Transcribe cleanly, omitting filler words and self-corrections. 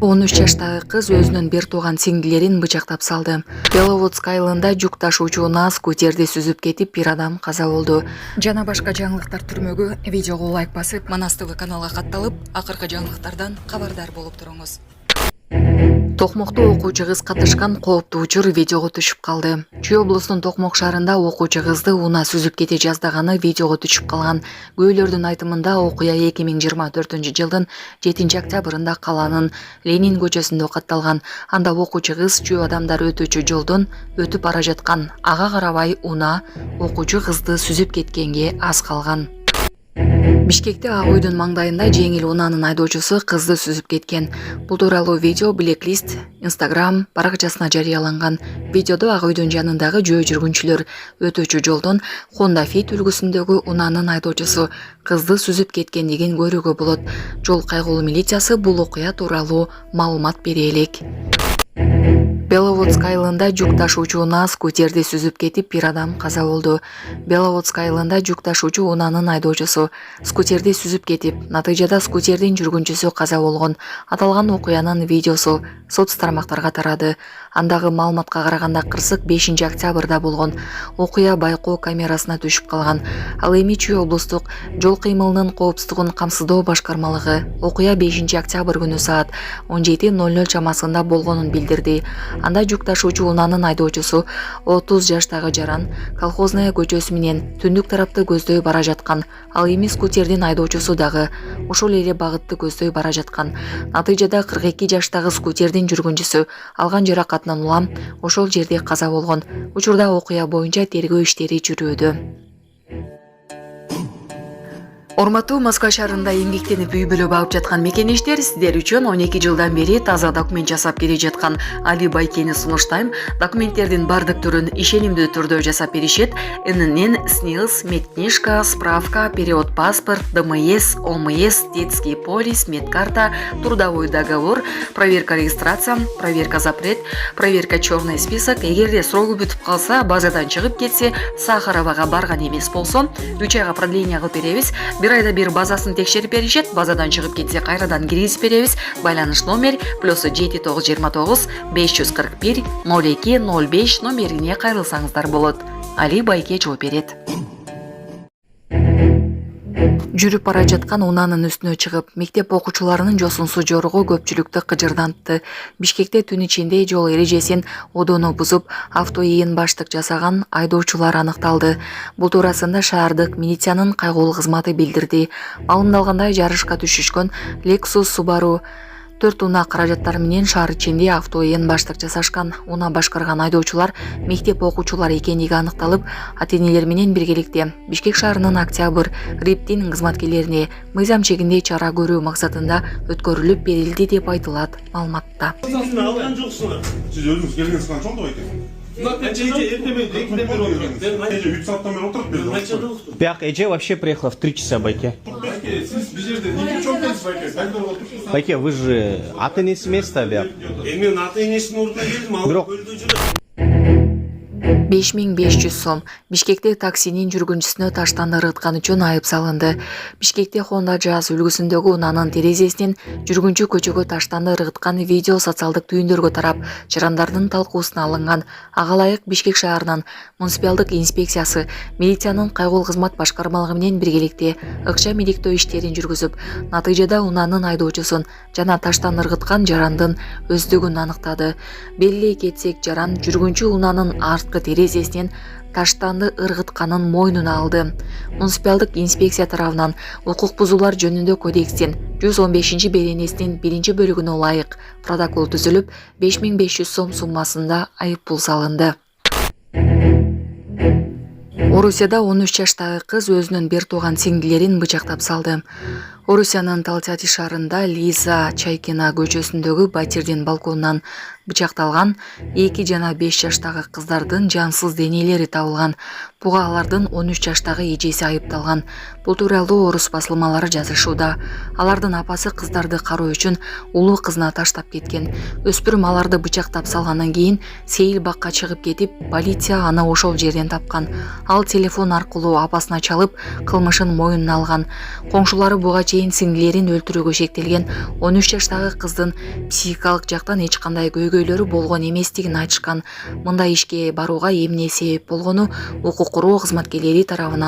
13 жаштагы кыз өзүнүн бир тууган сиңдилерин бычактап салды. Беловодск айылында жүк ташуучу УАЗ скутерди сүзүп кетип, бир адам каза болду. Жана башка жаңылыктар түрмөгү видеого лайк басып, Манас ТВ каналга катталып, акыркы жаңылыктардан кабардар болуп туруңуз. Токмокто окуучу кыз катышкан кооптуу учур видеого түшүп калды. Чүй облусунун Токмок шаарында окуучу кызды УНА сүзүп кете жаздаганы видеого түшүп калган. Күбөлөрдүн айтымында окуя 2024 жылдын 7 октябрында калаанын Ленин көчөсүндө катталган. Анда окуучу кыз чүй адамдар өтүүчү жолдон өтүп бара жаткан. Ага карабай УНА окуучу кызды сүзүп кеткенге аз калган. Бишкекте Ак үйдүн маңдайында жеңил УНАнын айдоочусу кызды сүзүп кеткен. Бул тууралуу видео Blacklist Instagram баракчасына жарыяланган. Видеодо Ак үйдүн жанындагы жөө жүргүнчүлөр өтүүчү жолдон Honda Fit үлгүсүндөгү УНАнын айдоочусу кызды сүзүп кеткендигин көрүүгө болот. Жол кайгылуу милициясы бул окуя тууралуу маалымат бере элек. Беловодск айылында жүк ташуучу УАЗ скутерди сүзүп кетип, бир адам каза болду. Беловодск айылында жүк ташуучу УНАнын айдоочусу скутерди сүзүп кетип, натыйжада скутердин жүргүнчүсү каза болгон. Аталган окуянын видеосу соц тармактарга тарады. Андагы маалыматка караганда кырсык 5 октябрда болгон. Окуя байкоо камерасына түшүп калган. Ал эми Чүй облустук жол кыймылынын коопсуздугун камсыздоо башкармалыгы окуя 5 октябрь күнү саат 17:00 чамасында болгонун билдирди. Анда жүк ташуучу УНАнын айдоочусу 30 жаштагы жаран Колхозная көчөсү менен түндүк тарапты көздөй бара жаткан. Ал эми скутердин айдоочусу дагы ошол эле багытты көздөй бара жаткан. Натыйжада 42 жаштагы скутердин жүргүнчүсү алган жаракатынан улам ошол жерде каза болгон. Учурда окуя боюнча тергөө иштери жүрүүдө. Урматтуу Москва шаарында эмгектенип үй бүлө багып жаткан мекенештер, сиздер үчүн 12 жылдан бери таза документ жасап келе жаткан Али Байкени сунуштайм. Документтердин бардык түрүн ишенимдүү түрдө жасап беришет. ННН, СНИЛС, медкнижка, справка, период паспорт, ДМС, ОМС, детский полис, медкарта, трудовой договор, проверка регистрация, проверка запрет, проверка черный список. Эгерде срогу бүтүп калса, базадан чыгып кетсе, Сахаровага барган эмес болсо, 3 айга продление кылып беребиз. Бир айда бир базасын текшерип беришет, базадан чыгып кетсе кайрадан киргизип беребиз. Байланыш номер +7929 541 02 05 номерине кайрылсаңыздар болот. Али Байке жооп берет. Жүрүп бара жаткан УНАнын үстүнө чыгып, мектеп окуучуларынын жосунсуз жоругу көпчүлүктү кыжырдантты. Бишкекте түн ичинде жол эрежесин одону бузуп, авто ийин баштык жасаган айдоочулар аныкталды. Бул туурасында шаардык милициянын кайгылуу кызматы билдирди. Маалымдалгандай, жарышка түшүшкөн Lexus Subaru 4 УНА каражаттары менен шаар ичинде авто ийин баштык жасашкан. УНА башкарган айдоочулар мектеп окуучулары экендиги аныкталып, ата-энелер менен биргеликте Бишкек шаарынын Октябрь риптин кызматкерлерине мыйзам чегинде чара көрүү максатында өткөрүлүп берилди деп айтылат маалыматта. Сиз алган жоксуңар. Сиз өзүңүз келгенсиз канча болду байке? Үч сааттан бери отуруп бердим. Бияк эже вообще приехала в 3 часа байке. Сиз бул жерде эмне чоңдойсуз байке? Кайда отурсуз? Байке, вы же ата-энеси эмес да бияк. Мен ата-энесинин ордуна келдим, ал көлдө жүрөт. 5500 сом. Бишкекте таксинин жүргүнчүсүнө таштанды ыргыткан үчүн айып салынды. Бишкекте Honda Jazz үлгүсүндөгү УНАнын терезесинен жүргүнчү көчөгө таштанды ыргыткан видео социалдык түйүндөргө тарап, жарандардын талкуусуна алынган. Ага ылайык Бишкек шаарынын муниципалдык инспекциясы милициянын кайгылуу кызмат башкармалыгы менен биргеликте ыкча миликтөө иштерин жүргүзүп, натыйжада УНАнын айдоочусун жана таштан ыргыткан жарандын өздүгүн аныктады. Белгилей кетсек, жаран жүргүнчү УНАнын арткы терезесинен таштанды ыргытканын мойнуна алды. Муниципалдык инспекция тарабынан укук бузуулар жөнүндө кодекстин 115 беренесинин 1 бөлүгүнө ылайык протокол түзүлүп, 5500 сом суммасында айып пул салынды. Орусияда 13 жаштагы кыз өзүнүн бир тууган сиңдилерин бычактап салды. Орусиянын Талцати шаарында Лиза Чайкина көчөсүндөгү батирдин балконунан бычакталган 2 жана 5 жаштагы кыздардын жансыз денелери табылган. Буга алардын 13 жаштагы эжеси айыпталган. Бул тууралуу орус басылмалары жазышууда. Алардын апасы кыздарды кароо үчүн улуу кызына таштап кеткен. Өспүрүм аларды бычактап салгандан кийин сейил бакка чыгып кетип, полиция аны ошол жерден тапкан. Ал телефон аркылуу апасына чалып, кылмышын мойнуна алган. Коңшулары буга чейин сиңдилерин өлтүрүүгө шектелген 13 жаштагы кыздын психикалык жактан эч кандай көйгөйлөрү болгон эместигин айтышкан. Мындай ишке барууга эмне себеп болгону укук коргоо кызматкерлери тарабынан